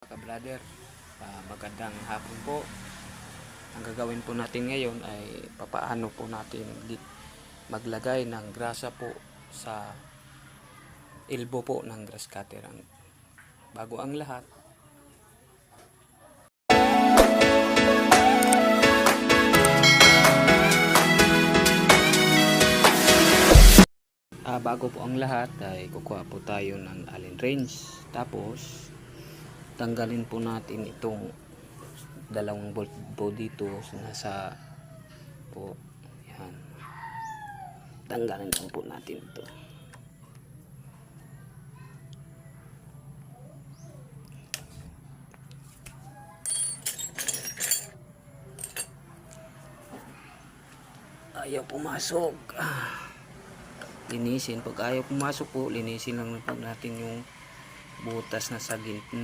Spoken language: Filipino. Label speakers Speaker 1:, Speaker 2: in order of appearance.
Speaker 1: Ka-brother, magandang hapon po. Ang gagawin po natin ngayon ay papaano po natin maglagay ng grasa po sa elbow po ng grass cutter. Bago ang lahat, bago po ang lahat ay kukuha po tayo ng allen wrench. Tapos tanggalin po natin itong dalawang bolt po dito nasa po. Yan. Tanggalin lang po natin ito. Ayaw pumasok. Linisin. Pag ayaw pumasok po, linisin lang po natin yung butas na sa gitna.